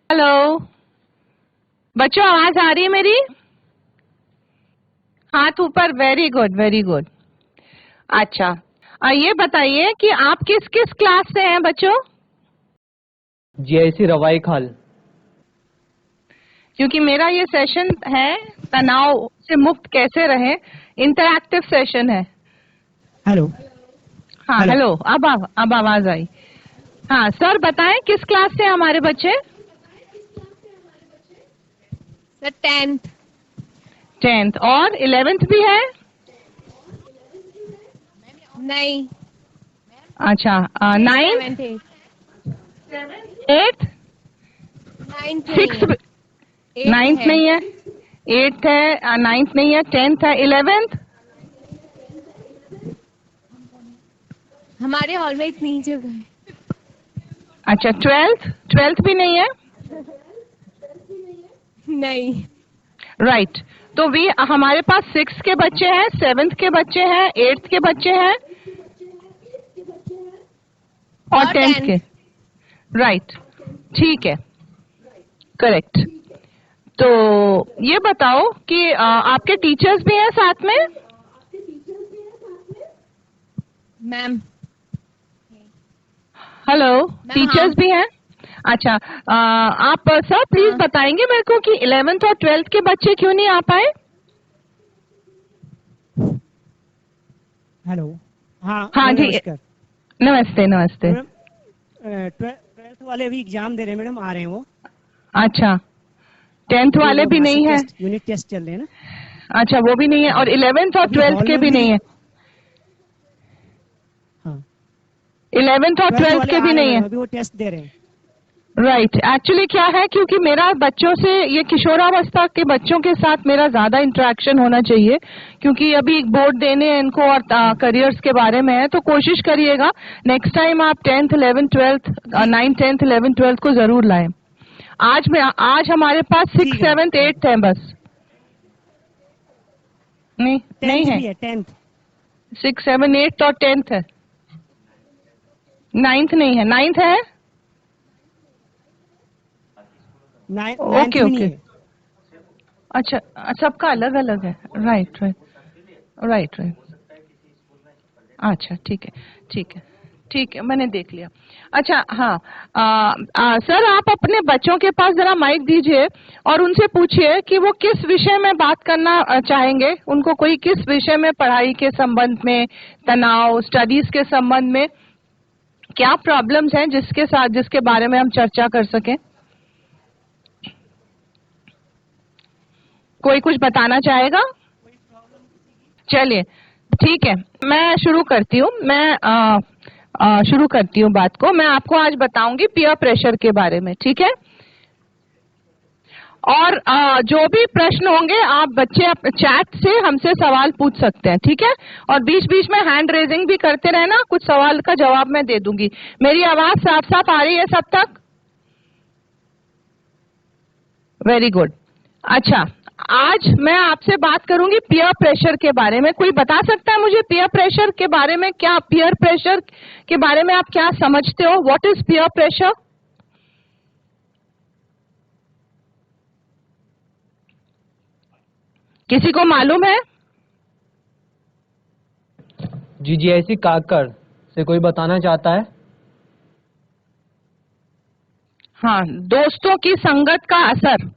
Hello बच्चों, आवाज आ रही है मेरी? हाथ ऊपर। Very good, very good. अच्छा, ये बताइए कि आप किस किस क्लास से हैं बच्चों? जीआईसी रवाई खाल। क्योंकि मेरा ये सेशन है तनाव से मुक्त कैसे रहें, इंटरैक्टिव सेशन है। हेलो। हाँ हेलो, अब आवाज आई। हाँ सर, बताएं किस क्लास से हमारे बच्चे? Sir 10th। 10th और 11th भी है? नहीं। अच्छा, 9th 8th 9th 6th 9th नहीं है, 8th है, 9th नहीं है, 10th है, 11th हमारे हॉल में इतनी जगह है। अच्छा, 12th भी नहीं है। नहीं। राइट तो वी हमारे पास 6th के बच्चे हैं, 7th के बच्चे हैं, 8th के बच्चे हैं और 10th के। राइट, ठीक है, करेक्ट। तो ये बताओ कि आपके टीचर्स भी हैं साथ में? मैम। हेलो, मैम, टीचर्स हाँ। भी हैं? अच्छा, आप सर प्लीज हाँ। बताएंगे मेरे को कि 11th और 12th के बच्चे क्यों नहीं आ पाए? हेलो। हाँ हाँ जी, नमस्कार नमस्ते नमस्ते। मैडम। 12th वाले भी एग्जाम दे रहे हैं मैडम, आ रहे हैं वो। अच्छा, 10th वाले भी नहीं है? यूनिट टेस्ट चल रहे हैं ना। अच्छा, वो भी नहीं है, और 11th और अभी 12th हॉल के में भी नहीं है? हाँ, 11th और 12th वाले के आ भी रहे हैं नहीं है? मैडम, अभी वो टेस्ट दे रहे हैं। राइट, एक्चुअली क्या है, क्योंकि मेरा बच्चों से, ये किशोरावस्था के बच्चों के साथ मेरा ज्यादा इंटरेक्शन होना चाहिए, क्योंकि अभी बोर्ड देने हैं इनको और करियर्स के बारे में है। तो कोशिश करिएगा नेक्स्ट टाइम आप 10th 11th 12th 9th 10th 11th 12th को जरूर लाएं। आज हमारे पास 6th 7th 8th है बस। नहीं है, भी है 10th। 6 7 8 और 10th है, 9th नहीं है। 9th है? Okay okay. है। अच्छा, सबका अलग अलग है। Right right right right. अच्छा, ठीक है ठीक है ठीक है, मैंने देख लिया। अच्छा हाँ, सर आप अपने बच्चों के पास जरा माइक दीजिए और उनसे पूछिए कि वो किस विषय में बात करना चाहेंगे। उनको कोई किस विषय में, पढ़ाई के संबंध में, तनाव, स्टडीज के संबंध में क्या प्रॉब्लम्स हैं जिसके बारे में हम चर्चा कर सकें। कोई कुछ बताना चाहेगा? चलिए ठीक है, मैं शुरू करती हूँ। शुरू करती हूँ बात को। मैं आपको आज बताऊंगी पीयर प्रेशर के बारे में, ठीक है? और जो भी प्रश्न होंगे आप बच्चे चैट से हमसे सवाल पूछ सकते हैं, ठीक है? और बीच बीच में हैंड रेजिंग भी करते रहना, कुछ सवाल का जवाब मैं दे दूंगी। मेरी आवाज साफ साफ आ रही है सब तक? Very good. अच्छा, आज मैं आपसे बात करूंगी पीयर प्रेशर के बारे में। कोई बता सकता है मुझे पीयर प्रेशर के बारे में? क्या पीयर प्रेशर के बारे में आप क्या समझते हो? What is peer pressure? किसी को मालूम है? जीआईसी काकर से कोई बताना चाहता है? हाँ, दोस्तों की संगत का असर,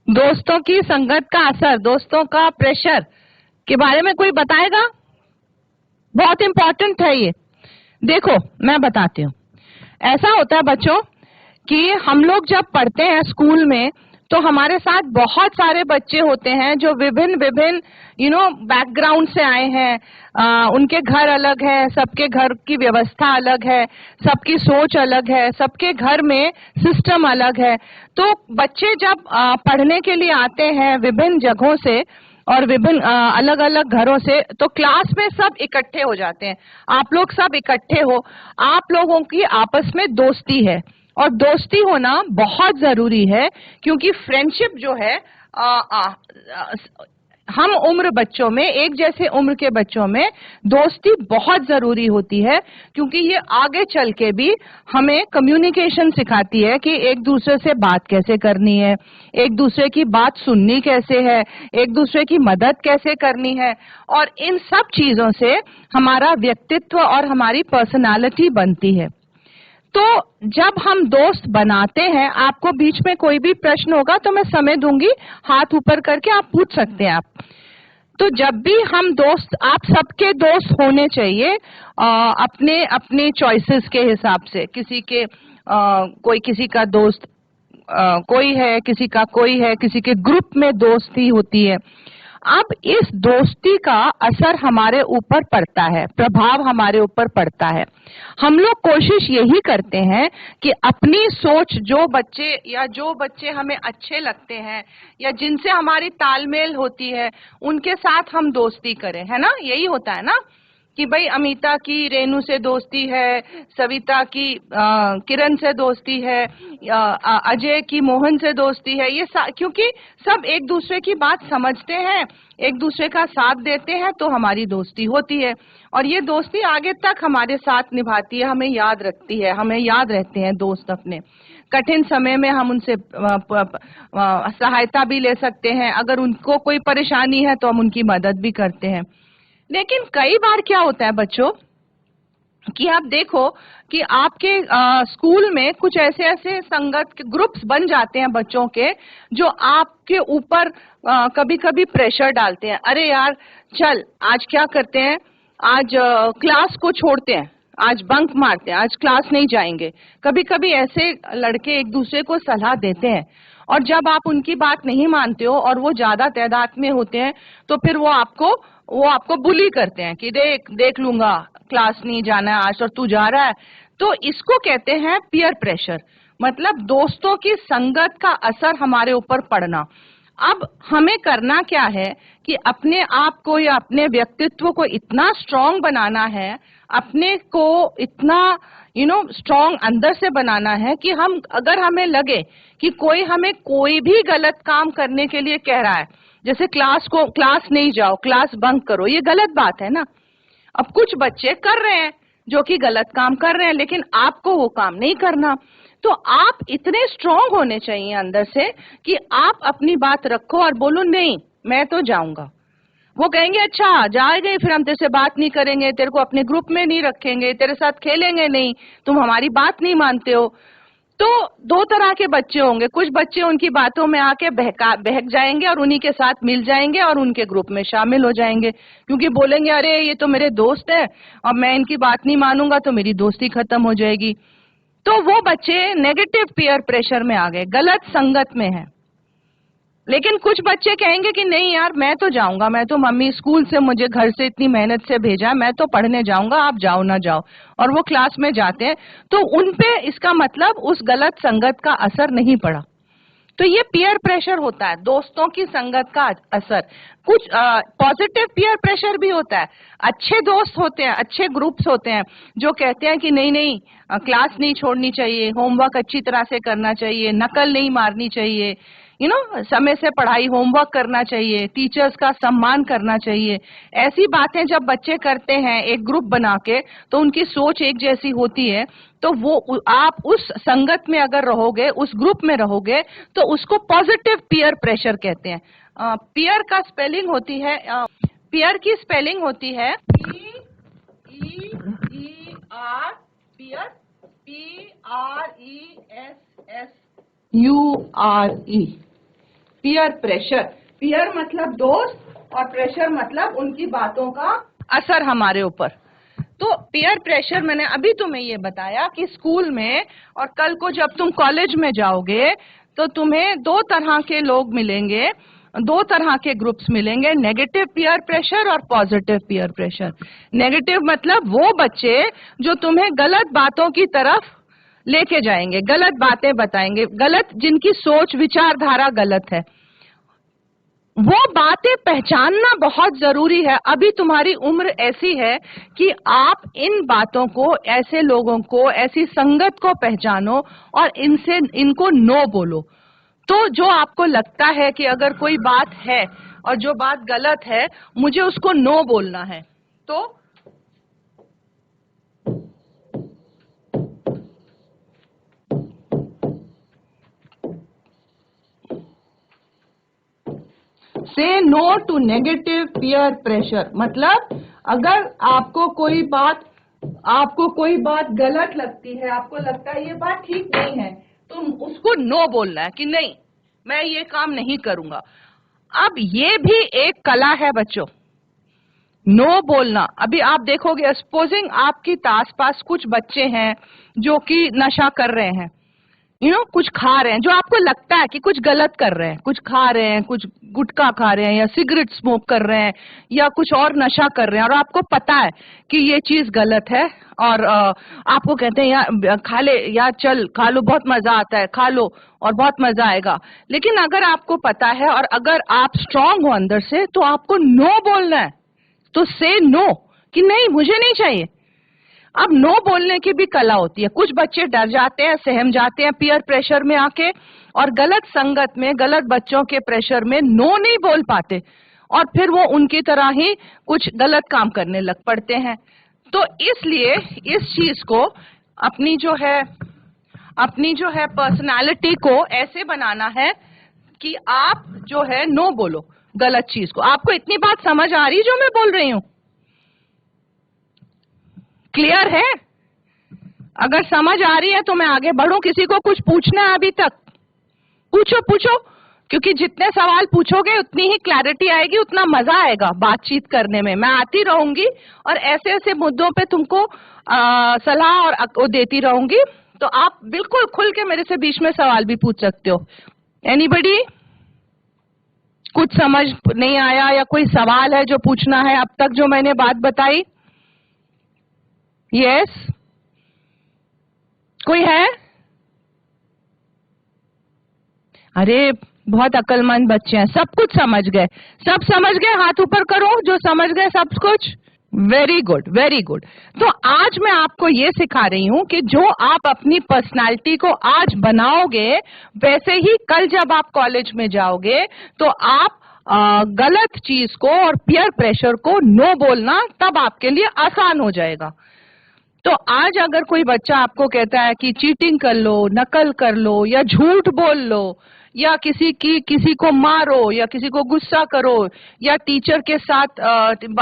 दोस्तों की संगत का असर, दोस्तों का प्रेशर के बारे में कोई बताएगा? बहुत इंपॉर्टेंट है ये। देखो मैं बताती हूँ। ऐसा होता है बच्चों कि हम लोग जब पढ़ते हैं स्कूल में तो हमारे साथ बहुत सारे बच्चे होते हैं जो विभिन्न विभिन्न बैकग्राउंड से आए हैं। उनके घर अलग है, सबके घर की व्यवस्था अलग है, सबकी सोच अलग है, सबके घर में सिस्टम अलग है। तो बच्चे जब पढ़ने के लिए आते हैं विभिन्न जगहों से और विभिन्न अलग अलग घरों से, तो क्लास में सब इकट्ठे हो जाते हैं। आप लोग सब इकट्ठे हो, आप लोगों की आपस में दोस्ती है, और दोस्ती होना बहुत जरूरी है, क्योंकि फ्रेंडशिप जो है हम उम्र बच्चों में, एक जैसे उम्र के बच्चों में दोस्ती बहुत जरूरी होती है, क्योंकि ये आगे चल के भी हमें कम्युनिकेशन सिखाती है कि एक दूसरे से बात कैसे करनी है, एक दूसरे की बात सुननी कैसे है, एक दूसरे की मदद कैसे करनी है, और इन सब चीजों से हमारा व्यक्तित्व और हमारी पर्सनालिटी बनती है। तो जब हम दोस्त बनाते हैं, आपको बीच में कोई भी प्रश्न होगा तो मैं समय दूंगी, हाथ ऊपर करके आप पूछ सकते हैं आप। तो जब भी हम दोस्त, आप सबके दोस्त होने चाहिए अपने अपने चॉइसेस के हिसाब से। किसी के कोई किसी का दोस्त कोई है, किसी का कोई है, किसी के ग्रुप में दोस्ती होती है। अब इस दोस्ती का असर हमारे ऊपर पड़ता है, प्रभाव हमारे ऊपर पड़ता है। हम लोग कोशिश यही करते हैं कि अपनी सोच, जो बच्चे हमें अच्छे लगते हैं या जिनसे हमारी तालमेल होती है, उनके साथ हम दोस्ती करें, है ना? यही होता है ना कि भाई अमिता की रेनू से दोस्ती है, सविता की किरण से दोस्ती है, अजय की मोहन से दोस्ती है। ये क्योंकि सब एक दूसरे की बात समझते हैं, एक दूसरे का साथ देते हैं, तो हमारी दोस्ती होती है। और ये दोस्ती आगे तक हमारे साथ निभाती है, हमें याद रखती है, हमें याद रहते हैं दोस्त अपने। कठिन समय में हम उनसे सहायता भी ले सकते हैं, अगर उनको कोई परेशानी है तो हम उनकी मदद भी करते हैं। लेकिन कई बार क्या होता है बच्चों कि आप देखो कि आपके स्कूल में कुछ ऐसे संगत के ग्रुप्स बन जाते हैं बच्चों के, जो आपके ऊपर कभी कभी प्रेशर डालते हैं। अरे यार चल, आज क्या करते हैं, आज क्लास को छोड़ते हैं, आज बंक मारते हैं, आज क्लास नहीं जाएंगे। कभी कभी ऐसे लड़के एक दूसरे को सलाह देते हैं, और जब आप उनकी बात नहीं मानते हो और वो ज्यादा तादाद में होते हैं, तो फिर वो आपको बुली करते हैं कि देख लूंगा, क्लास नहीं जाना है आज और तू जा रहा है। तो इसको कहते हैं पीयर प्रेशर, मतलब दोस्तों की संगत का असर हमारे ऊपर पड़ना। अब हमें करना क्या है कि अपने आप को या अपने व्यक्तित्व को इतना स्ट्रांग बनाना है, अपने को इतना स्ट्रांग अंदर से बनाना है कि हम, अगर हमें लगे कि कोई हमें कोई भी गलत काम करने के लिए कह रहा है, जैसे क्लास नहीं जाओ, क्लास बंक करो, ये गलत बात है ना। अब कुछ बच्चे कर रहे हैं जो कि गलत काम कर रहे हैं, लेकिन आपको वो काम नहीं करना। तो आप इतने स्ट्रांग होने चाहिए अंदर से कि आप अपनी बात रखो और बोलो नहीं, मैं तो जाऊंगा। वो कहेंगे अच्छा जाएंगे, फिर हम तेरे से बात नहीं करेंगे, तेरे को अपने ग्रुप में नहीं रखेंगे, तेरे साथ खेलेंगे नहीं, तुम हमारी बात नहीं मानते हो। तो दो तरह के बच्चे होंगे, कुछ बच्चे उनकी बातों में आके बहक जाएंगे और उन्हीं के साथ मिल जाएंगे और उनके ग्रुप में शामिल हो जाएंगे, क्योंकि बोलेंगे अरे ये तो मेरे दोस्त है और मैं इनकी बात नहीं मानूंगा तो मेरी दोस्ती खत्म हो जाएगी। तो वो बच्चे नेगेटिव पीयर प्रेशर में आ गए, गलत संगत में है। लेकिन कुछ बच्चे कहेंगे कि नहीं यार मैं तो जाऊंगा, मैं तो मम्मी स्कूल से, मुझे घर से इतनी मेहनत से भेजा, मैं तो पढ़ने जाऊंगा, आप जाओ ना जाओ, और वो क्लास में जाते हैं। तो उनपे इसका मतलब उस गलत संगत का असर नहीं पड़ा। तो ये पीयर प्रेशर होता है, दोस्तों की संगत का असर। कुछ पॉजिटिव पीयर प्रेशर भी होता है, अच्छे दोस्त होते हैं, अच्छे ग्रुप्स होते हैं जो कहते हैं कि नहीं क्लास नहीं छोड़नी चाहिए, होमवर्क अच्छी तरह से करना चाहिए, नकल नहीं मारनी चाहिए, समय से पढ़ाई होमवर्क करना चाहिए, टीचर्स का सम्मान करना चाहिए। ऐसी बातें जब बच्चे करते हैं एक ग्रुप बना के, तो उनकी सोच एक जैसी होती है। तो वो आप उस संगत में अगर रहोगे, उस ग्रुप में रहोगे, तो उसको पॉजिटिव पीयर प्रेशर कहते हैं। पीयर का स्पेलिंग होती है, पीयर की स्पेलिंग होती है PEER, peer, PRESSURE, peer pressure. Peer मतलब दोस्त और प्रेशर मतलब उनकी बातों का असर हमारे ऊपर। तो पीयर प्रेशर मैंने अभी तुम्हें ये बताया कि स्कूल में और कल को जब तुम कॉलेज में जाओगे तो तुम्हें दो तरह के लोग मिलेंगे, दो तरह के ग्रुप्स मिलेंगे, नेगेटिव पीयर प्रेशर और पॉजिटिव पीयर प्रेशर। नेगेटिव मतलब वो बच्चे जो तुम्हें गलत बातों की तरफ लेके जाएंगे, गलत बातें बताएंगे, गलत, जिनकी सोच विचारधारा गलत है। वो बातें पहचानना बहुत जरूरी है। अभी तुम्हारी उम्र ऐसी है कि आप इन बातों को, ऐसे लोगों को, ऐसी संगत को पहचानो और इनको नो बोलो। तो जो आपको लगता है कि अगर कोई बात है और जो बात गलत है मुझे उसको नो बोलना है। तो say no to negative peer pressure, मतलब अगर आपको कोई बात गलत लगती है, आपको लगता है ये बात ठीक नहीं है, तो उसको नो बोलना है कि नहीं, मैं ये काम नहीं करूंगा। अब ये भी एक कला है बच्चों, नो बोलना। अभी आप देखोगे, सपोजिंग आपके आस पास कुछ बच्चे हैं जो कि नशा कर रहे हैं, कुछ खा रहे हैं, जो आपको लगता है कि कुछ गलत कर रहे हैं, कुछ खा रहे हैं, कुछ गुटखा खा रहे हैं या सिगरेट स्मोक कर रहे हैं या कुछ और नशा कर रहे हैं, और आपको पता है कि ये चीज गलत है, और आपको कहते हैं यार खा ले, यार चल खा लो, बहुत मजा आता है, खा लो और बहुत मजा आएगा। लेकिन अगर आपको पता है और अगर आप स्ट्रांग हो अंदर से, तो आपको नो बोलना है, तो से नो कि नहीं, मुझे नहीं चाहिए। अब नो बोलने की भी कला होती है। कुछ बच्चे डर जाते हैं, सहम जाते हैं पीयर प्रेशर में आके, और गलत संगत में, गलत बच्चों के प्रेशर में नो नहीं बोल पाते, और फिर वो उनकी तरह ही कुछ गलत काम करने लग पड़ते हैं। तो इसलिए इस चीज को अपनी जो है पर्सनालिटी को ऐसे बनाना है कि आप जो है नो बोलो गलत चीज को। आपको इतनी बात समझ आ रही जो मैं बोल रही हूं? क्लियर है? अगर समझ आ रही है तो मैं आगे बढ़ूं। किसी को कुछ पूछना है अभी तक? पूछो, क्योंकि जितने सवाल पूछोगे उतनी ही क्लैरिटी आएगी, उतना मजा आएगा बातचीत करने में। मैं आती रहूंगी और ऐसे ऐसे मुद्दों पे तुमको सलाह और देती रहूंगी, तो आप बिल्कुल खुल के मेरे से बीच में सवाल भी पूछ सकते हो। एनीबडी? कुछ समझ नहीं आया या कोई सवाल है जो पूछना है अब तक जो मैंने बात बताई? यस? कोई है? अरे बहुत अक्लमंद बच्चे हैं, सब कुछ समझ गए। सब समझ गए? हाथ ऊपर करो जो समझ गए सब कुछ। Very good, very good. तो आज मैं आपको ये सिखा रही हूं कि जो आप अपनी पर्सनालिटी को आज बनाओगे, वैसे ही कल जब आप कॉलेज में जाओगे तो आप गलत चीज को और पीयर प्रेशर को नो बोलना तब आपके लिए आसान हो जाएगा। तो आज अगर कोई बच्चा आपको कहता है कि चीटिंग कर लो, नकल कर लो, या झूठ बोल लो, या किसी को मारो, या किसी को गुस्सा करो, या टीचर के साथ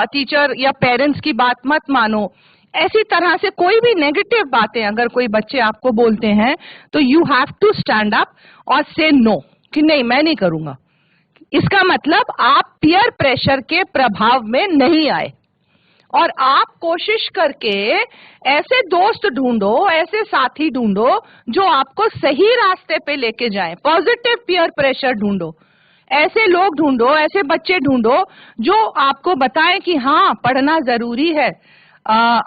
टीचर या पेरेंट्स की बात मत मानो, ऐसी तरह से कोई भी नेगेटिव बातें अगर कोई बच्चे आपको बोलते हैं, तो you have to stand up और से नो कि नहीं, मैं नहीं करूंगा। इसका मतलब आप पीयर प्रेशर के प्रभाव में नहीं आए, और आप कोशिश करके ऐसे दोस्त ढूंढो, ऐसे साथी ढूंढो जो आपको सही रास्ते पे लेके जाएं। पॉजिटिव पीयर प्रेशर ढूंढो, ऐसे लोग ढूंढो, ऐसे बच्चे ढूंढो जो आपको बताएं कि हाँ पढ़ना जरूरी है,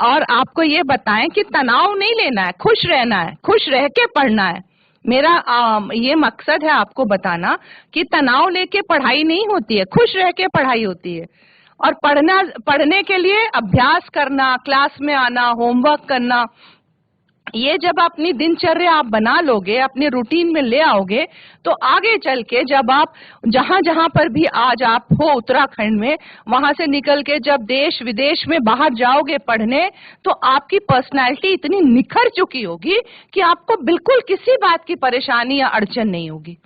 और आपको ये बताएं कि तनाव नहीं लेना है, खुश रहना है, खुश रह के पढ़ना है। मेरा ये मकसद है आपको बताना कि तनाव लेके पढ़ाई नहीं होती है, खुश रह के पढ़ाई होती है। और पढ़ने के लिए अभ्यास करना, क्लास में आना, होमवर्क करना, ये जब अपनी दिनचर्या आप बना लोगे, अपने रूटीन में ले आओगे, तो आगे चल के जब आप जहां पर भी आज आप हो उत्तराखंड में, वहां से निकल के जब देश विदेश में बाहर जाओगे पढ़ने, तो आपकी पर्सनालिटी इतनी निखर चुकी होगी कि आपको बिल्कुल किसी बात की परेशानी या अड़चन नहीं होगी।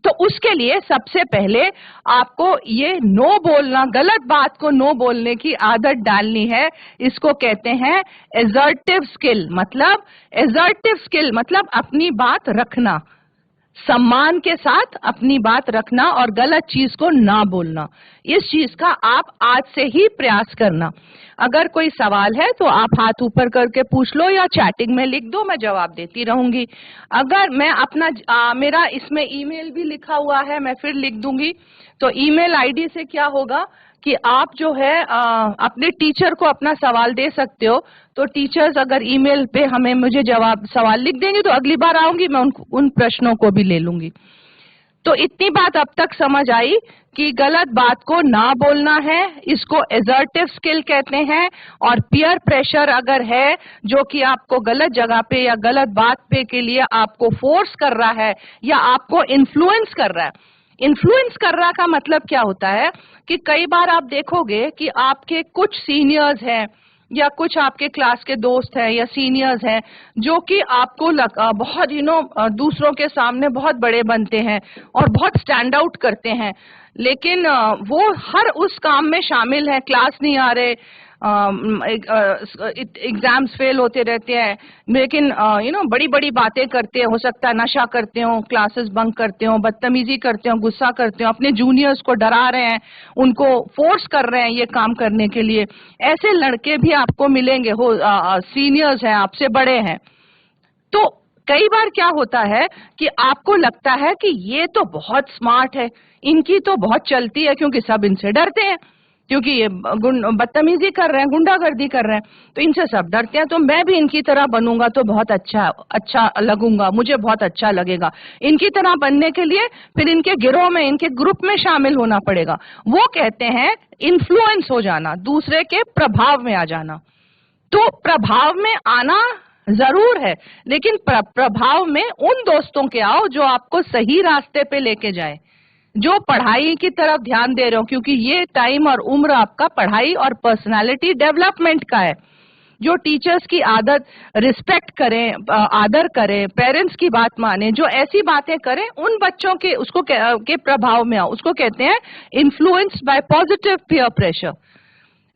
तो उसके लिए सबसे पहले आपको ये नो बोलना, गलत बात को नो बोलने की आदत डालनी है। इसको कहते हैं एसर्टिव स्किल। मतलब अपनी बात रखना, सम्मान के साथ अपनी बात रखना और गलत चीज को ना बोलना। इस चीज का आप आज से ही प्रयास करना। अगर कोई सवाल है तो आप हाथ ऊपर करके पूछ लो या चैटिंग में लिख दो, मैं जवाब देती रहूंगी। अगर मैं अपना मेरा इसमें ईमेल भी लिखा हुआ है, मैं फिर लिख दूंगी। तो ईमेल आईडी से क्या होगा कि आप जो है अपने टीचर को अपना सवाल दे सकते हो। तो टीचर्स अगर ईमेल पे मुझे सवाल लिख देंगे, तो अगली बार आऊंगी मैं उन प्रश्नों को भी ले लूंगी। तो इतनी बात अब तक समझ आई कि गलत बात को ना बोलना है, इसको एसर्टिव स्किल कहते हैं। और पीयर प्रेशर अगर है जो कि आपको गलत जगह पे या गलत बात पे के लिए आपको फोर्स कर रहा है या आपको इन्फ्लुएंस कर रहा है, इन्फ्लुएंस कर रहा का मतलब क्या होता है कि कई बार आप देखोगे कि आपके कुछ सीनियर्स हैं या कुछ आपके क्लास के दोस्त हैं या सीनियर्स हैं जो कि आपको बहुत दूसरों के सामने बहुत बड़े बनते हैं और बहुत स्टैंड आउट करते हैं, लेकिन वो हर उस काम में शामिल है, क्लास नहीं आ रहे, एग्जाम्स फेल होते रहते हैं, लेकिन बड़ी बड़ी बातें करते हैं, हो सकता है नशा करते हो, क्लासेस बंक करते हो, बदतमीजी करते हो, गुस्सा करते हो, अपने जूनियर्स को डरा रहे हैं, उनको फोर्स कर रहे हैं ये काम करने के लिए। ऐसे लड़के भी आपको मिलेंगे, हो सीनियर्स हैं, आपसे बड़े हैं। तो कई बार क्या होता है कि आपको लगता है कि ये तो बहुत स्मार्ट है, इनकी तो बहुत चलती है, क्योंकि सब इनसे डरते हैं, क्योंकि ये बदतमीजी कर रहे हैं, गुंडागर्दी कर रहे हैं, तो इनसे सब डरते हैं, तो मैं भी इनकी तरह बनूंगा तो बहुत अच्छा लगूंगा, मुझे बहुत अच्छा लगेगा। इनकी तरह बनने के लिए फिर इनके गिरोह में, इनके ग्रुप में शामिल होना पड़ेगा। वो कहते हैं इन्फ्लुएंस हो जाना, दूसरे के प्रभाव में आ जाना। तो प्रभाव में आना जरूर है, लेकिन प्रभाव में उन दोस्तों के आओ जो आपको सही रास्ते पे लेके जाए, जो पढ़ाई की तरफ ध्यान दे रहे हो, क्योंकि ये टाइम और उम्र आपका पढ़ाई और पर्सनालिटी डेवलपमेंट का है। जो टीचर्स की आदत रिस्पेक्ट करें, आदर करें, पेरेंट्स की बात माने, जो ऐसी बातें करें, उन बच्चों के उसको के प्रभाव में आओ, उसको कहते हैं influenced by positive peer pressure.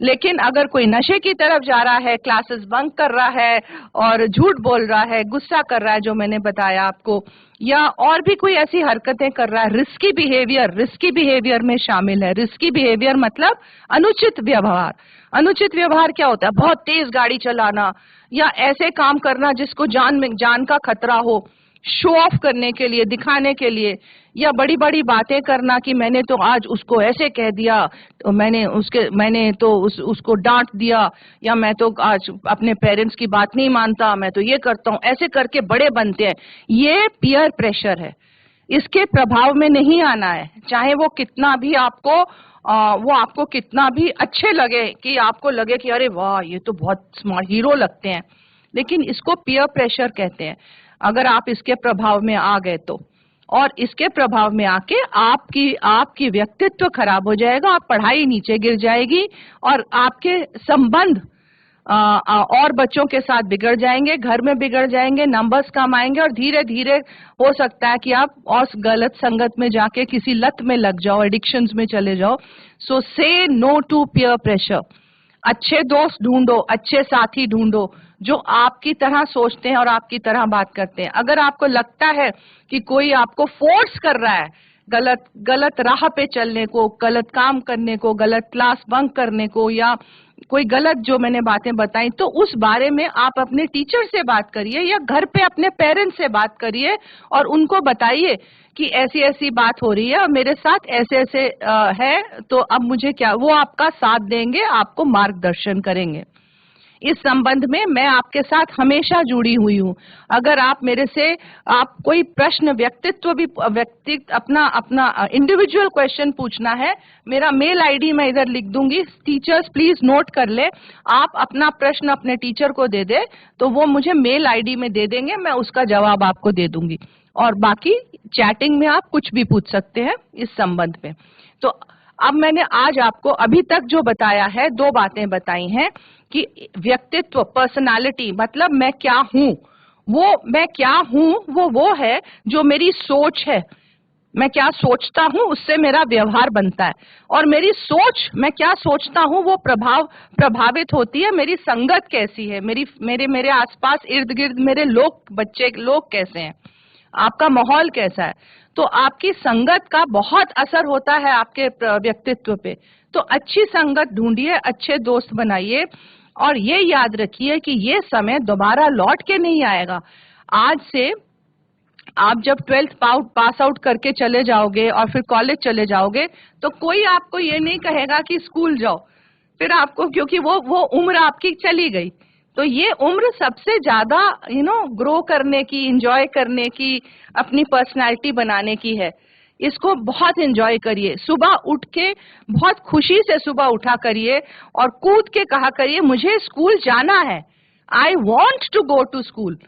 लेकिन अगर कोई नशे की तरफ जा रहा है, क्लासेस बंक कर रहा है और झूठ बोल रहा है, गुस्सा कर रहा है, जो मैंने बताया आपको, या और भी कोई ऐसी हरकतें कर रहा है, रिस्की बिहेवियर में शामिल है। रिस्की बिहेवियर मतलब अनुचित व्यवहार। अनुचित व्यवहार क्या होता है? बहुत तेज गाड़ी चलाना या ऐसे काम करना जिसको जान का खतरा हो, शो ऑफ करने के लिए, दिखाने के लिए, या बड़ी बड़ी बातें करना कि मैंने तो आज उसको ऐसे कह दिया, तो मैंने तो उसको डांट दिया, या मैं तो आज अपने पेरेंट्स की बात नहीं मानता, मैं तो ये करता हूँ, ऐसे करके बड़े बनते हैं। ये पीयर प्रेशर है, इसके प्रभाव में नहीं आना है। चाहे वो कितना भी आपको कितना भी अच्छे लगे, कि आपको लगे कि अरे वाह ये तो बहुत स्मार्ट हीरो लगते हैं, लेकिन इसको पीयर प्रेशर कहते हैं। अगर आप इसके प्रभाव में आ गए तो, और इसके प्रभाव में आके आपकी व्यक्तित्व खराब हो जाएगा, आप पढ़ाई नीचे गिर जाएगी और आपके संबंध और बच्चों के साथ बिगड़ जाएंगे, घर में बिगड़ जाएंगे, नंबर्स कम आएंगे, और धीरे धीरे हो सकता है कि आप और गलत संगत में जाके किसी लत में लग जाओ, एडिक्शंस में चले जाओ। सो से नो टू पीयर प्रेशर। अच्छे दोस्त ढूंढो, अच्छे साथी ढूंढो जो आपकी तरह सोचते हैं और आपकी तरह बात करते हैं। अगर आपको लगता है कि कोई आपको फोर्स कर रहा है गलत राह पे चलने को, गलत काम करने को, गलत क्लास बंक करने को, या कोई गलत जो मैंने बातें बताई, तो उस बारे में आप अपने टीचर से बात करिए या घर पे अपने पेरेंट्स से बात करिए और उनको बताइए कि ऐसी ऐसी बात हो रही है और मेरे साथ ऐसे ऐसे है, तो अब मुझे क्या। वो आपका साथ देंगे, आपको मार्गदर्शन करेंगे। इस संबंध में मैं आपके साथ हमेशा जुड़ी हुई हूँ। अगर आप मेरे से आप कोई प्रश्न अपना इंडिविजुअल क्वेश्चन पूछना है, मेरा मेल आईडी मैं इधर लिख दूंगी, टीचर्स प्लीज नोट कर ले। आप अपना प्रश्न अपने टीचर को दे दे तो वो मुझे मेल आईडी में दे देंगे, मैं उसका जवाब आपको दे दूंगी। और बाकी चैटिंग में आप कुछ भी पूछ सकते हैं इस संबंध में। तो अब मैंने आज आपको अभी तक जो बताया है, 2 बातें बताई हैं कि व्यक्तित्व, पर्सनालिटी मतलब मैं क्या हूँ। वो मैं क्या हूँ वो है जो मेरी सोच है। मैं क्या सोचता हूँ उससे मेरा व्यवहार बनता है, और मेरी सोच, मैं क्या सोचता हूँ वो प्रभावित होती है मेरी संगत कैसी है, मेरे आसपास इर्द गिर्द मेरे लोग कैसे हैं, आपका माहौल कैसा है। तो आपकी संगत का बहुत असर होता है आपके व्यक्तित्व पे। तो अच्छी संगत ढूंढिए, अच्छे दोस्त बनाइए, और ये याद रखिए कि ये समय दोबारा लौट के नहीं आएगा। आज से आप जब 12th पास आउट करके चले जाओगे और फिर कॉलेज चले जाओगे, तो कोई आपको ये नहीं कहेगा कि स्कूल जाओ फिर आपको, क्योंकि वो उम्र आपकी चली गई। तो ये उम्र सबसे ज्यादा ग्रो करने की, एंजॉय करने की, अपनी पर्सनालिटी बनाने की है। इसको बहुत एंजॉय करिए। सुबह उठ के बहुत खुशी से सुबह उठा करिए और कूद के कहा करिए मुझे स्कूल जाना है, I want to go to school.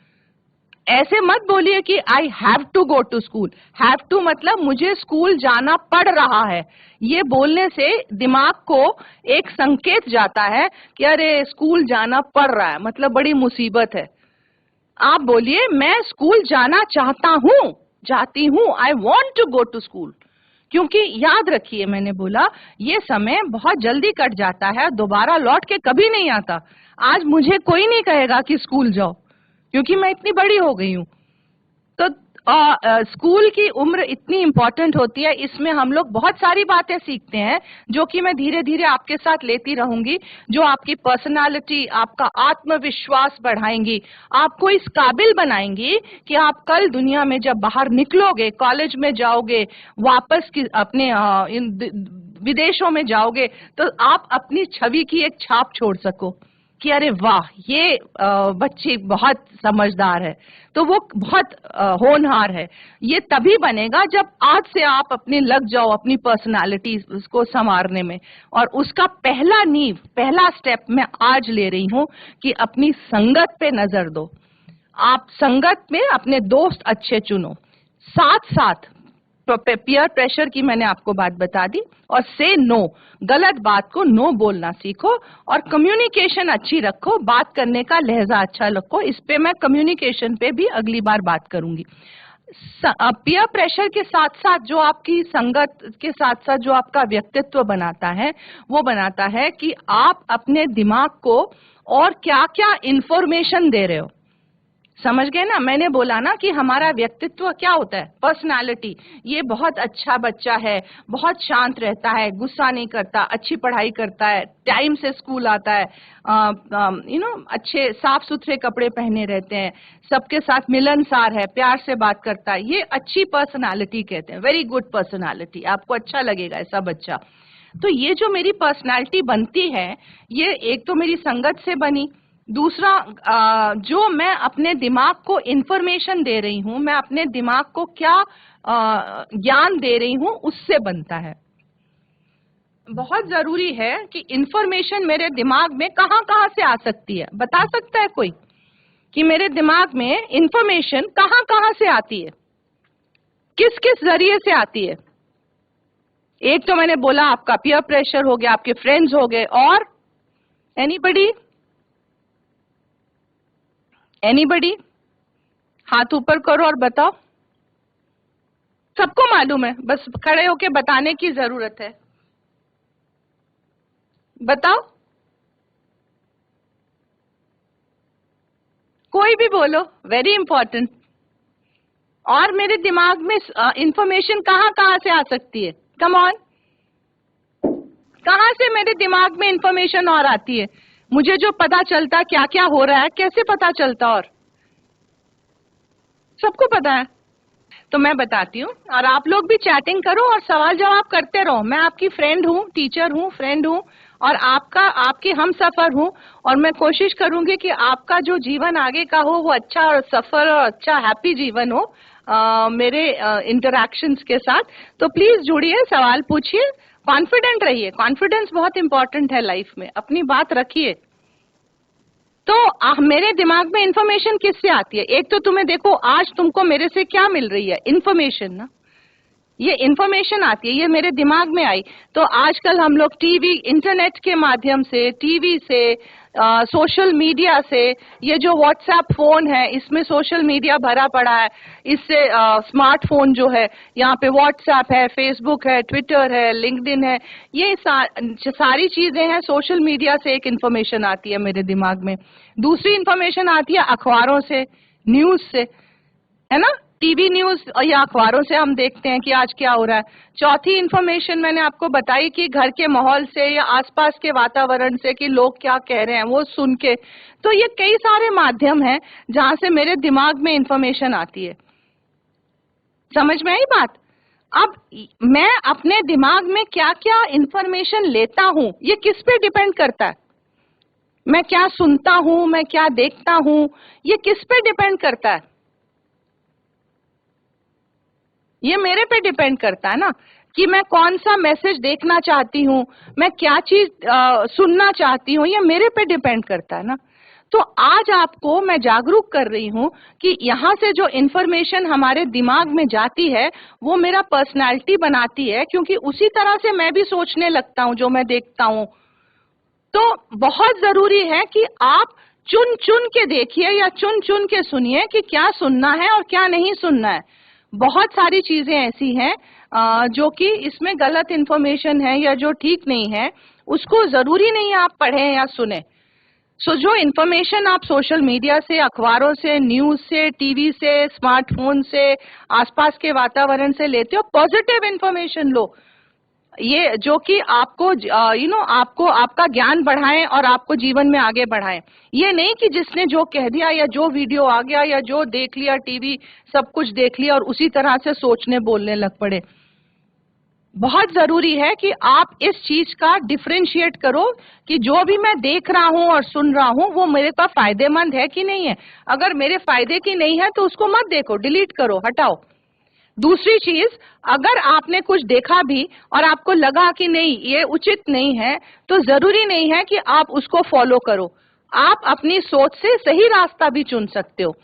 ऐसे मत बोलिए कि I have to go to school. Have to मतलब मुझे स्कूल जाना पड़ रहा है। ये बोलने से दिमाग को एक संकेत जाता है कि अरे स्कूल जाना पड़ रहा है, मतलब बड़ी मुसीबत है। आप बोलिए मैं स्कूल जाना चाहता हूं, जाती हूं, I want to go to school. क्योंकि याद रखिए, मैंने बोला ये समय बहुत जल्दी कट जाता है, दोबारा लौट के कभी नहीं आता। आज मुझे कोई नहीं कहेगा कि स्कूल जाओ, क्योंकि मैं इतनी बड़ी हो गई हूं। तो स्कूल की उम्र इतनी इम्पोर्टेंट होती है, इसमें हम लोग बहुत सारी बातें सीखते हैं जो कि मैं धीरे धीरे आपके साथ लेती रहूंगी, जो आपकी पर्सनालिटी, आपका आत्मविश्वास बढ़ाएंगी, आपको इस काबिल बनाएंगी कि आप कल दुनिया में जब बाहर निकलोगे, कॉलेज में जाओगे, वापस की अपने विदेशों में जाओगे, तो आप अपनी छवि की एक छाप छोड़ सको कि अरे वाह, ये बच्ची बहुत समझदार है, तो वो बहुत होनहार है। ये तभी बनेगा जब आज से आप अपने लग जाओ अपनी पर्सनालिटी उसको संवारने में। और उसका पहला नींव, पहला स्टेप मैं आज ले रही हूं कि अपनी संगत पे नजर दो। आप संगत में अपने दोस्त अच्छे चुनो, साथ साथ पीयर प्रेशर की मैंने आपको बात बता दी, और से नो, गलत बात को नो बोलना सीखो, और कम्युनिकेशन अच्छी रखो, बात करने का लहजा अच्छा रखो। इस पे मैं कम्युनिकेशन पे भी अगली बार बात करूंगी। पीयर प्रेशर के साथ साथ जो आपकी संगत के साथ साथ जो आपका व्यक्तित्व बनाता है, वो बनाता है कि आप अपने दिमाग को और क्या क्या इंफॉर्मेशन दे रहे हो। समझ गए ना? मैंने बोला ना कि हमारा व्यक्तित्व क्या होता है, पर्सनालिटी। ये बहुत अच्छा बच्चा है, बहुत शांत रहता है, गुस्सा नहीं करता, अच्छी पढ़ाई करता है, टाइम से स्कूल आता है, अच्छे साफ सुथरे कपड़े पहने रहते हैं, सबके साथ मिलनसार है, प्यार से बात करता है। ये अच्छी पर्सनालिटी कहते हैं, वेरी गुड पर्सनालिटी। आपको अच्छा लगेगा ऐसा बच्चा। तो ये जो मेरी पर्सनालिटी बनती है, ये एक तो मेरी संगत से बनी, दूसरा जो मैं अपने दिमाग को इंफॉर्मेशन दे रही हूं, मैं अपने दिमाग को क्या ज्ञान दे रही हूं, उससे बनता है। बहुत जरूरी है कि इंफॉर्मेशन मेरे दिमाग में कहां कहां से आ सकती है। बता सकता है कोई कि मेरे दिमाग में इंफॉर्मेशन कहां कहां से आती है, किस किस जरिए से आती है? एक तो मैंने बोला आपका पीयर प्रेशर हो गया, आपके फ्रेंड्स हो गए, और एनीबडी हाथ ऊपर करो और बताओ। सबको मालूम है, बस खड़े होके बताने की जरूरत है। बताओ, कोई भी बोलो, वेरी इंपॉर्टेंट। और मेरे दिमाग में इंफॉर्मेशन कहां कहां से आ सकती है? कम ऑन, कहां से मेरे दिमाग में इंफॉर्मेशन और आती है? मुझे जो पता चलता क्या क्या हो रहा है, कैसे पता चलता? और सबको पता है। तो मैं बताती हूँ, और आप लोग भी चैटिंग करो और सवाल जवाब करते रहो। मैं आपकी फ्रेंड हूँ, टीचर हूँ, फ्रेंड हूँ, और आपकी हम सफर हूँ, और मैं कोशिश करूंगी कि आपका जो जीवन आगे का हो वो अच्छा और सफर और अच्छा हैप्पी जीवन हो मेरे इंटरैक्शंस के साथ। तो प्लीज जुड़िए, सवाल पूछिए, कॉन्फिडेंट रहिए। कॉन्फिडेंस बहुत इंपॉर्टेंट है लाइफ में, अपनी बात रखिए। तो मेरे दिमाग में इंफॉर्मेशन किससे आती है? एक तो तुम्हें देखो, आज तुमको मेरे से क्या मिल रही है? इंफॉर्मेशन ना। ये इंफॉर्मेशन आती है, ये मेरे दिमाग में आई। तो आजकल हम लोग टीवी, इंटरनेट के माध्यम से, टीवी से, सोशल मीडिया से, ये जो व्हाट्सएप फोन है इसमें सोशल मीडिया भरा पड़ा है। इससे स्मार्टफोन जो है, यहाँ पे व्हाट्सएप है, फेसबुक है, ट्विटर है, लिंक्डइन है, ये सारी चीजें हैं। सोशल मीडिया से एक इंफॉर्मेशन आती है मेरे दिमाग में। दूसरी इंफॉर्मेशन आती है अखबारों से, न्यूज से, है ना? टीवी न्यूज या अखबारों से हम देखते हैं कि आज क्या हो रहा है। चौथी इंफॉर्मेशन मैंने आपको बताई कि घर के माहौल से या आसपास के वातावरण से कि लोग क्या कह रहे हैं वो सुन के। तो ये कई सारे माध्यम हैं जहां से मेरे दिमाग में इंफॉर्मेशन आती है। समझ में आई बात? अब मैं अपने दिमाग में क्या क्या इंफॉर्मेशन लेता हूं, ये किस पे डिपेंड करता है? मैं क्या सुनता हूं, मैं क्या देखता हूं, ये किस पे डिपेंड करता है? ये मेरे पे डिपेंड करता है ना, कि मैं कौन सा मैसेज देखना चाहती हूँ, मैं क्या चीज सुनना चाहती हूँ, ये मेरे पे डिपेंड करता है ना। तो आज आपको मैं जागरूक कर रही हूं कि यहाँ से जो इंफॉर्मेशन हमारे दिमाग में जाती है वो मेरा पर्सनालिटी बनाती है, क्योंकि उसी तरह से मैं भी सोचने लगता हूं जो मैं देखता हूं। तो बहुत जरूरी है कि आप चुन चुन के देखिए या चुन चुन के सुनिए कि क्या सुनना है और क्या नहीं सुनना है। बहुत सारी चीजें ऐसी हैं जो कि इसमें गलत इंफॉर्मेशन है या जो ठीक नहीं है, उसको जरूरी नहीं आप पढ़ें या सुने। सो जो इंफॉर्मेशन आप सोशल मीडिया से, अखबारों से, न्यूज से, टीवी से, स्मार्टफोन से, आसपास के वातावरण से लेते हो, पॉजिटिव इंफॉर्मेशन लो, ये जो कि आपको आपको आपका ज्ञान बढ़ाएं और आपको जीवन में आगे बढ़ाएं। ये नहीं कि जिसने जो कह दिया या जो वीडियो आ गया या जो देख लिया टीवी, सब कुछ देख लिया और उसी तरह से सोचने बोलने लग पड़े। बहुत जरूरी है कि आप इस चीज का डिफरेंशिएट करो कि जो भी मैं देख रहा हूं और सुन रहा हूं वो मेरे पास फायदेमंद है कि नहीं है। अगर मेरे फायदे की नहीं है तो उसको मत देखो, डिलीट करो, हटाओ। दूसरी चीज, अगर आपने कुछ देखा भी और आपको लगा कि नहीं ये उचित नहीं है, तो जरूरी नहीं है कि आप उसको फॉलो करो। आप अपनी सोच से सही रास्ता भी चुन सकते हो।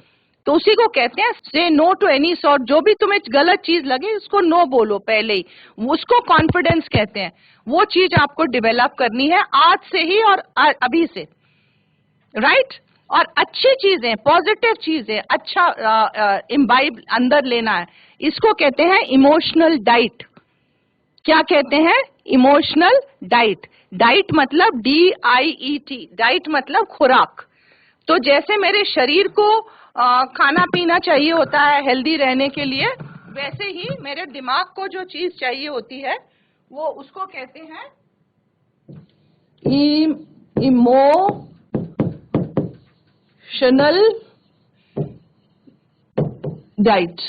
तो उसी को कहते हैं से नो टू एनी सॉर्ट। जो भी तुम्हें गलत चीज लगे उसको नो बोलो पहले ही, उसको कॉन्फिडेंस कहते हैं। वो चीज आपको डेवलप करनी है आज से ही और अभी से, राइट? और अच्छी चीजें, पॉजिटिव चीजें, अच्छा इम्बाइब अंदर लेना है। इसको कहते हैं इमोशनल डाइट। क्या कहते हैं? Emotional diet. डाइट मतलब DIET, डाइट मतलब खुराक। तो जैसे मेरे शरीर को खाना पीना चाहिए होता है हेल्दी रहने के लिए, वैसे ही मेरे दिमाग को जो चीज चाहिए होती है वो उसको कहते हैं इमोशनल डाइट,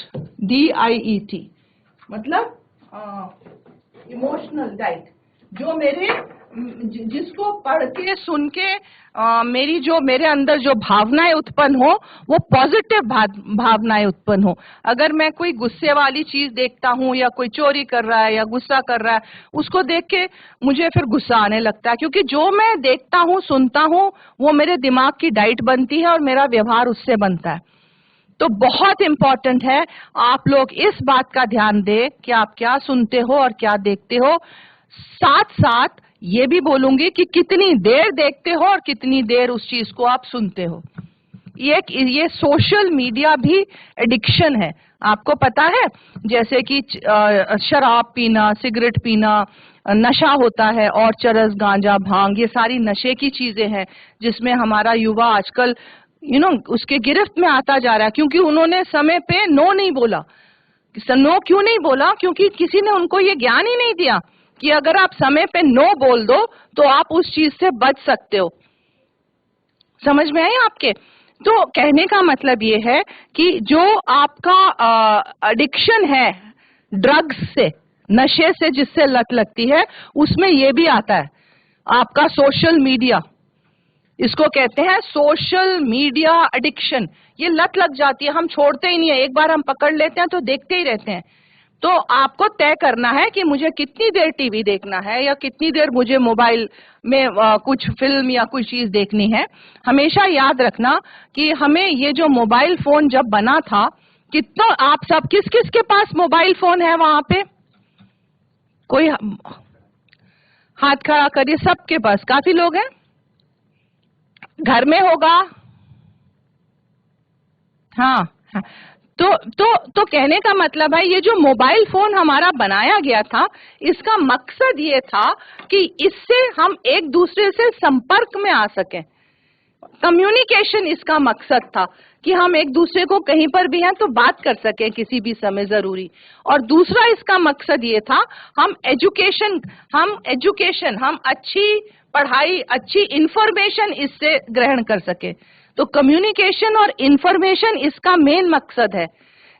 DIET मतलब इमोशनल डाइट। जो मेरे जिसको पढ़ के सुन के मेरी जो मेरे अंदर जो भावनाएं उत्पन्न हो वो पॉजिटिव भावनाएं उत्पन्न हो। अगर मैं कोई गुस्से वाली चीज देखता हूँ या कोई चोरी कर रहा है या गुस्सा कर रहा है, उसको देख के मुझे फिर गुस्सा आने लगता है, क्योंकि जो मैं देखता हूँ, सुनता हूँ, वो मेरे दिमाग की डाइट बनती है और मेरा व्यवहार उससे बनता है। तो बहुत इंपॉर्टेंट है आप लोग इस बात का ध्यान दें कि आप क्या सुनते हो और क्या देखते हो। साथ साथ ये भी बोलूंगी कि कितनी देर देखते हो और कितनी देर उस चीज को आप सुनते हो। ये सोशल मीडिया भी एडिक्शन है, आपको पता है? जैसे कि शराब पीना, सिगरेट पीना नशा होता है, और चरस, गांजा, भांग, ये सारी नशे की चीजें हैं जिसमें हमारा युवा आजकल उसके गिरफ्त में आता जा रहा है, क्योंकि उन्होंने समय पे नो नहीं बोला। नो क्यों नहीं बोला? क्योंकि किसी ने उनको ये ज्ञान ही नहीं दिया कि अगर आप समय पे नो बोल दो तो आप उस चीज से बच सकते हो। समझ में आए आपके? तो कहने का मतलब ये है कि जो आपका एडिक्शन है ड्रग्स से, नशे से, जिससे लत लगती है, उसमें ये भी आता है आपका सोशल मीडिया। इसको कहते हैं सोशल मीडिया एडिक्शन। ये लत लग जाती है, हम छोड़ते ही नहीं है। एक बार हम पकड़ लेते हैं तो देखते ही रहते हैं। तो आपको तय करना है कि मुझे कितनी देर टीवी देखना है या कितनी देर मुझे मोबाइल में कुछ फिल्म या कुछ चीज देखनी है। हमेशा याद रखना कि हमें ये जो मोबाइल फोन जब बना था, कितना आप सब किस किस के पास मोबाइल फोन है वहां पे? कोई हाथ खड़ा करिए। सबके पास, काफी लोग हैं। घर में होगा, हाँ। तो कहने का मतलब है ये जो मोबाइल फोन हमारा बनाया गया था, इसका मकसद ये था कि इससे हम एक दूसरे से संपर्क में आ सकें। कम्युनिकेशन इसका मकसद था कि हम एक दूसरे को कहीं पर भी हैं तो बात कर सकें किसी भी समय जरूरी। और दूसरा इसका मकसद ये था हम अच्छी पढ़ाई, अच्छी इंफॉर्मेशन इससे ग्रहण कर सके। तो कम्युनिकेशन और इंफॉर्मेशन इसका मेन मकसद है।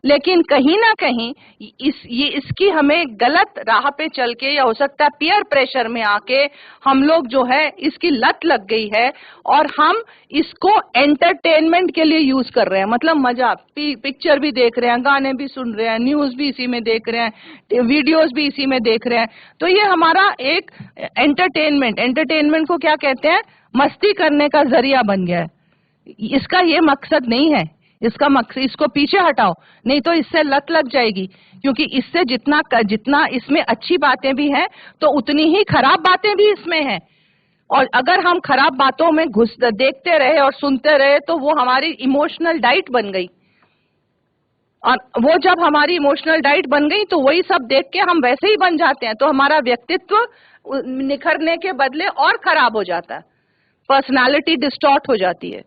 लेकिन कहीं ना कहीं इसकी हमें गलत राह पे चल के, या हो सकता है पीयर प्रेशर में आके, हम लोग जो है इसकी लत लग गई है और हम इसको एंटरटेनमेंट के लिए यूज कर रहे हैं। मतलब मजा, पिक्चर भी देख रहे हैं, गाने भी सुन रहे हैं, न्यूज भी इसी में देख रहे हैं, वीडियोस भी इसी में देख रहे हैं। तो ये हमारा एक एंटरटेनमेंट को क्या कहते हैं? मस्ती करने का जरिया बन गया है। इसका ये मकसद नहीं है। इसका मकसद, इसको पीछे हटाओ, नहीं तो इससे लत लग जाएगी। क्योंकि इससे जितना इसमें अच्छी बातें भी हैं तो उतनी ही खराब बातें भी इसमें हैं। और अगर हम खराब बातों में देखते रहे और सुनते रहे तो वो हमारी इमोशनल डाइट बन गई। और वो जब हमारी इमोशनल डाइट बन गई तो वही सब देख के हम वैसे ही बन जाते हैं, तो हमारा व्यक्तित्व निखरने के बदले और खराब हो जाता है, पर्सनालिटी डिस्टॉर्ट हो जाती है।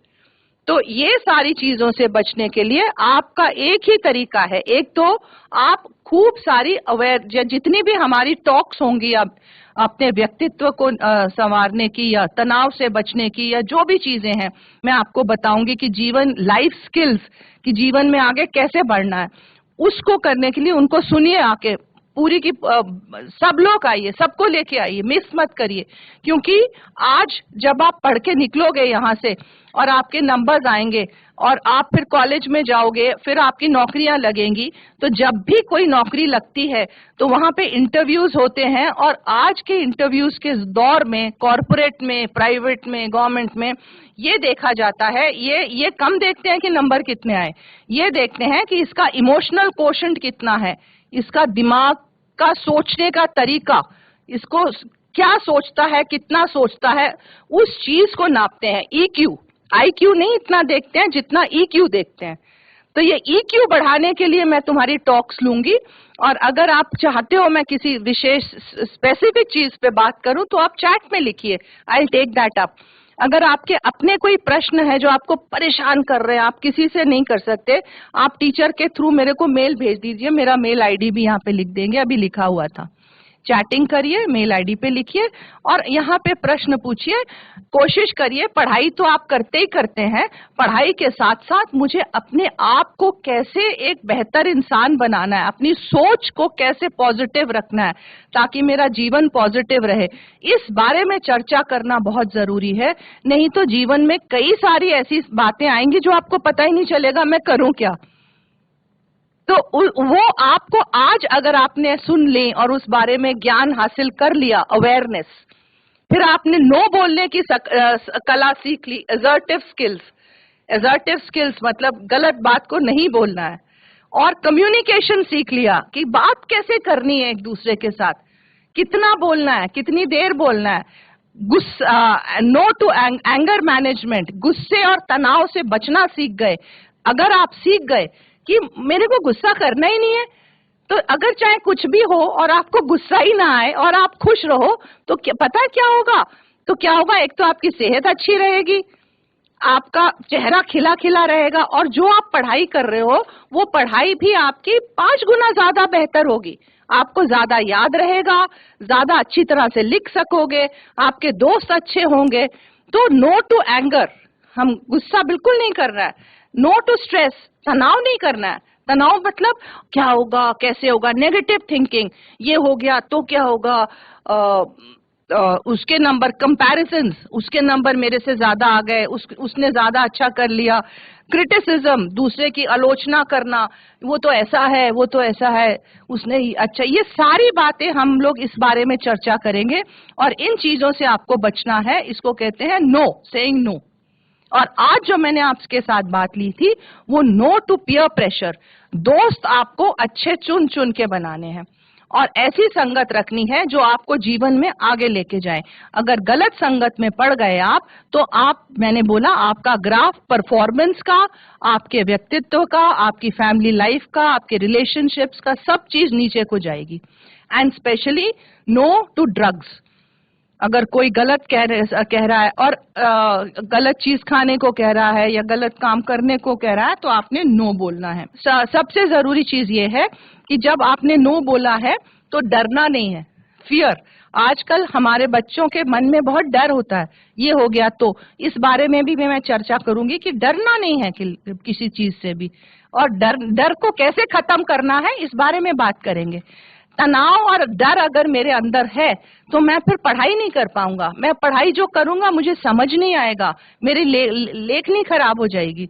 तो ये सारी चीजों से बचने के लिए आपका एक ही तरीका है। एक तो आप खूब सारी अवेयर, जितनी भी हमारी टॉक्स होंगी अब अपने व्यक्तित्व को संवारने की या तनाव से बचने की या जो भी चीजें हैं, मैं आपको बताऊंगी कि जीवन लाइफ स्किल्स कि जीवन में आगे कैसे बढ़ना है। उसको करने के लिए उनको सुनिए, आके पूरी की सब लोग आइए, सबको लेके आइए, मिस मत करिए। क्योंकि आज जब आप पढ़ के निकलोगे यहाँ से और आपके नंबर्स आएंगे और आप फिर कॉलेज में जाओगे, फिर आपकी नौकरियां लगेंगी, तो जब भी कोई नौकरी लगती है तो वहां पे इंटरव्यूज होते हैं। और आज के इंटरव्यूज के दौर में कॉर्पोरेट में, प्राइवेट में, गवर्नमेंट में ये देखा जाता है, ये कम देखते हैं कि नंबर कितने आए, ये देखते हैं कि इसका इमोशनल कोशेंट कितना है, इसका दिमाग का सोचने का तरीका, इसको क्या सोचता है, कितना सोचता है, उस चीज को नापते हैं। EQ, IQ नहीं इतना देखते हैं जितना EQ देखते हैं। तो ये EQ बढ़ाने के लिए मैं तुम्हारी टॉक्स लूंगी। और अगर आप चाहते हो मैं किसी विशेष स्पेसिफिक चीज पे बात करूं तो आप चैट में लिखिए, I will take that up. अगर आपके अपने कोई प्रश्न है जो आपको परेशान कर रहे हैं, आप किसी से नहीं कर सकते, आप टीचर के थ्रू मेरे को मेल भेज दीजिए। मेरा मेल ID भी यहाँ पे लिख देंगे, अभी लिखा हुआ था। चैटिंग करिए, मेल ID पे लिखिए और यहाँ पे प्रश्न पूछिए। कोशिश करिए, पढ़ाई तो आप करते ही करते हैं, पढ़ाई के साथ साथ मुझे अपने आप को कैसे एक बेहतर इंसान बनाना है, अपनी सोच को कैसे पॉजिटिव रखना है ताकि मेरा जीवन पॉजिटिव रहे, इस बारे में चर्चा करना बहुत जरूरी है। नहीं तो जीवन में कई सारी ऐसी बातें आएंगी जो आपको पता ही नहीं चलेगा मैं करूं क्या। तो वो आपको आज अगर आपने सुन ली और उस बारे में ज्ञान हासिल कर लिया, अवेयरनेस, फिर आपने नो बोलने की कला सीख ली, असर्टिव स्किल्स मतलब गलत बात को नहीं बोलना है, और कम्युनिकेशन सीख लिया कि बात कैसे करनी है एक दूसरे के साथ, कितना बोलना है, कितनी देर बोलना है, नो टू एंगर मैनेजमेंट, गुस्से और तनाव से बचना सीख गए। अगर आप सीख गए कि मेरे को गुस्सा करना ही नहीं है, तो अगर चाहे कुछ भी हो और आपको गुस्सा ही ना आए और आप खुश रहो तो पता है क्या होगा? तो क्या होगा, एक तो आपकी सेहत अच्छी रहेगी, आपका चेहरा खिला खिला रहेगा, और जो आप पढ़ाई कर रहे हो वो पढ़ाई भी आपकी 5 गुना ज्यादा बेहतर होगी, आपको ज्यादा याद रहेगा, ज्यादा अच्छी तरह से लिख सकोगे, आपके दोस्त अच्छे होंगे। तो नो टू एंगर, हम गुस्सा बिल्कुल नहीं करना है। नो टू स्ट्रेस, तनाव नहीं करना है। तनाव मतलब क्या होगा, कैसे होगा, नेगेटिव थिंकिंग, ये हो गया तो क्या होगा, उसके नंबर, कंपैरिजंस, उसके नंबर मेरे से ज्यादा आ गए, उसने ज्यादा अच्छा कर लिया, क्रिटिसिज्म, दूसरे की आलोचना करना, वो तो ऐसा है, वो तो ऐसा है, उसने ही अच्छा, ये सारी बातें हम लोग इस बारे में चर्चा करेंगे। और इन चीजों से आपको बचना है, इसको कहते हैं नो, सेइंग नो। और आज जो मैंने आपके साथ बात ली थी वो नो टू पीयर प्रेशर, दोस्त आपको अच्छे चुन चुन के बनाने हैं और ऐसी संगत रखनी है जो आपको जीवन में आगे लेके जाए। अगर गलत संगत में पड़ गए आप तो आप, मैंने बोला, आपका ग्राफ परफॉर्मेंस का, आपके व्यक्तित्व का, आपकी फैमिली लाइफ का, आपके रिलेशनशिप्स का, सब चीज नीचे को जाएगी। And specially no to drugs. अगर कोई गलत कह रहा है और गलत चीज खाने को कह रहा है या गलत काम करने को कह रहा है तो आपने नो बोलना है। सबसे जरूरी चीज ये है कि जब आपने नो बोला है तो डरना नहीं है, फियर। आजकल हमारे बच्चों के मन में बहुत डर होता है, ये हो गया तो, इस बारे में भी मैं चर्चा करूंगी कि डरना नहीं है किसी चीज से भी, और डर को कैसे खत्म करना है इस बारे में बात करेंगे। तनाव और डर अगर मेरे अंदर है तो मैं फिर पढ़ाई नहीं कर पाऊंगा, मैं पढ़ाई जो करूंगा मुझे समझ नहीं आएगा, मेरी लेखनी खराब हो जाएगी।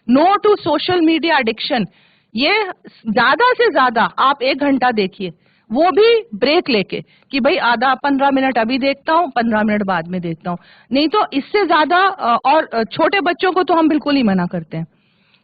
No to social media addiction, ये ज्यादा से ज्यादा आप 1 घंटा देखिए, वो भी ब्रेक लेके कि भाई आधा 15 मिनट अभी देखता हूँ, 15 मिनट बाद में देखता हूँ। नहीं तो इससे ज्यादा और छोटे बच्चों को तो हम बिल्कुल ही मना करते हैं।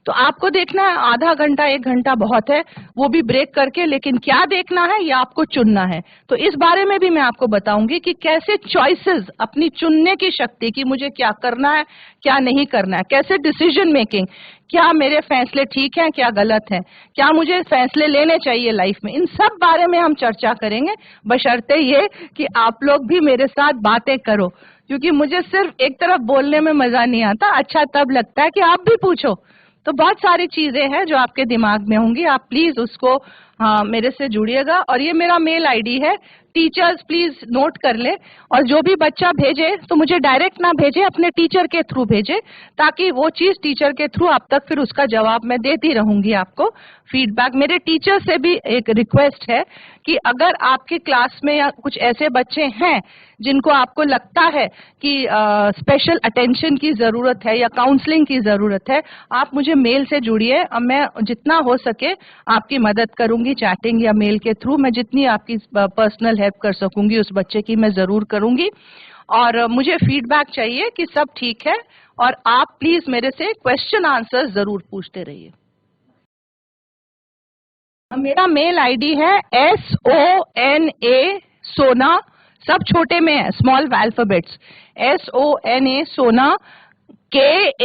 तो आपको देखना है आधा घंटा 1 घंटा बहुत है, वो भी ब्रेक करके, लेकिन क्या देखना है ये आपको चुनना है। तो इस बारे में भी मैं आपको बताऊंगी कि कैसे चॉइसेस, अपनी चुनने की शक्ति कि मुझे क्या करना है क्या नहीं करना है, कैसे डिसीजन मेकिंग, क्या मेरे फैसले ठीक हैं क्या गलत हैं, क्या मुझे फैसले लेने चाहिए लाइफ में, इन सब बारे में हम चर्चा करेंगे, बशर्ते ये कि आप लोग भी मेरे साथ बातें करो, क्योंकि मुझे सिर्फ एक तरफ बोलने में मजा नहीं आता, अच्छा तब लगता है कि आप भी पूछो। तो बहुत सारी चीजें हैं जो आपके दिमाग में होंगी, आप प्लीज उसको मेरे से जुड़िएगा। और ये मेरा मेल आईडी है, टीचर्स प्लीज नोट कर ले। और जो भी बच्चा भेजे तो मुझे डायरेक्ट ना भेजे, अपने टीचर के थ्रू भेजे, ताकि वो चीज टीचर के थ्रू अब तक फिर उसका जवाब मैं देती रहूंगी आपको फीडबैक। मेरे टीचर से भी एक रिक्वेस्ट है कि अगर आपके क्लास में या कुछ ऐसे बच्चे हैं जिनको आपको लगता है कि स्पेशल अटेंशन की जरूरत है या काउंसलिंग की जरूरत है, आप मुझे मेल से जुड़िए। मैं जितना हो सके आपकी मदद करूंगी, चैटिंग या मेल के थ्रू। मैं जितनी आपकी पर्सनल हेल्प कर सकूंगी उस बच्चे की मैं जरूर करूंगी। और मुझे फीडबैक चाहिए कि सब ठीक है, और आप प्लीज मेरे से क्वेश्चन आंसर जरूर पूछते रहिए। मेरा मेल आईडी है SONA सोना, सब छोटे में है, स्मॉल अल्फाबेट्स, SONA सोना, KAUSHAL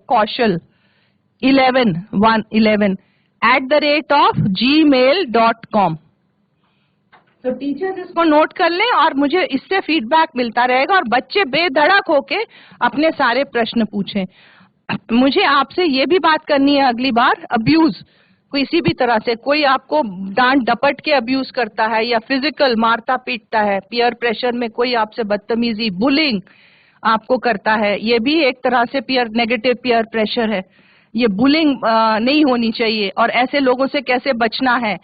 कौशल 11 @gmail.com। तो टीचर्स इसको नोट कर लें और मुझे इससे फीडबैक मिलता रहेगा, और बच्चे बेधड़क होके अपने सारे प्रश्न पूछें। मुझे आपसे ये भी बात करनी है अगली बार, अब्यूज किसी भी तरह से, कोई आपको डांट डपट के अब्यूज करता है या फिजिकल मारता पीटता है, पीयर प्रेशर में कोई आपसे बदतमीजी बुलिंग आपको करता है, ये भी एक तरह से नेगेटिव पीयर प्रेशर है। ये बुलिंग नहीं होनी चाहिए, और ऐसे लोगों से कैसे बचना है।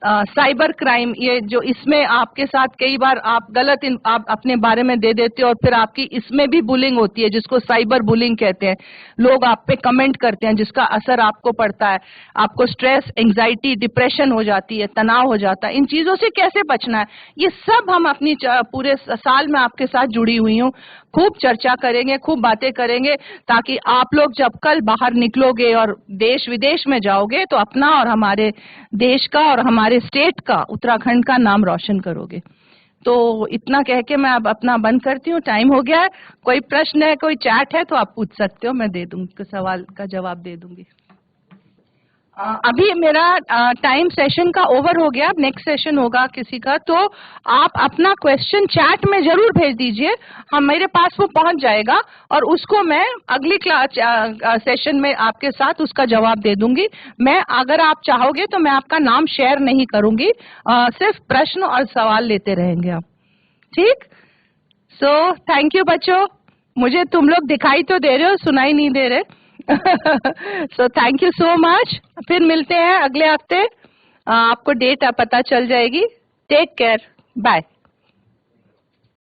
साइबर क्राइम, ये जो इसमें आपके साथ कई बार आप गलत आप अपने बारे में दे देते हो और फिर आपकी इसमें भी बुलिंग होती है, जिसको साइबर बुलिंग कहते हैं। लोग आप पे कमेंट करते हैं जिसका असर आपको पड़ता है, आपको स्ट्रेस, एंजाइटी, डिप्रेशन हो जाती है, तनाव हो जाता है। इन चीजों से कैसे बचना है, ये सब हम अपनी पूरे साल में आपके साथ जुड़ी हुई हूँ, खूब चर्चा करेंगे, खूब बातें करेंगे, ताकि आप लोग जब कल बाहर निकलोगे और देश विदेश में जाओगे तो अपना और हमारे देश का और हमारे स्टेट का, उत्तराखंड का नाम रोशन करोगे। तो इतना कह के मैं अब अपना बंद करती हूँ, टाइम हो गया है। कोई प्रश्न है, कोई चैट है तो आप पूछ सकते हो, मैं दे दूंगी, सवाल का जवाब दे दूंगी। अभी मेरा टाइम सेशन का ओवर हो गया, अब नेक्स्ट सेशन होगा किसी का, तो आप अपना क्वेश्चन चैट में जरूर भेज दीजिए, हम मेरे पास वो पहुंच जाएगा और उसको मैं अगली क्लास सेशन में आपके साथ उसका जवाब दे दूंगी। मैं, अगर आप चाहोगे तो मैं आपका नाम शेयर नहीं करूंगी, सिर्फ प्रश्न और सवाल लेते रहेंगे आप, ठीक। सो थैंक यू बच्चों, मुझे तुम लोग दिखाई तो दे रहे हो, सुनाई नहीं दे रहे। So thank you so much, फिर मिलते हैं अगले हफ्ते, आपको डेट पता चल जाएगी। Take care, bye.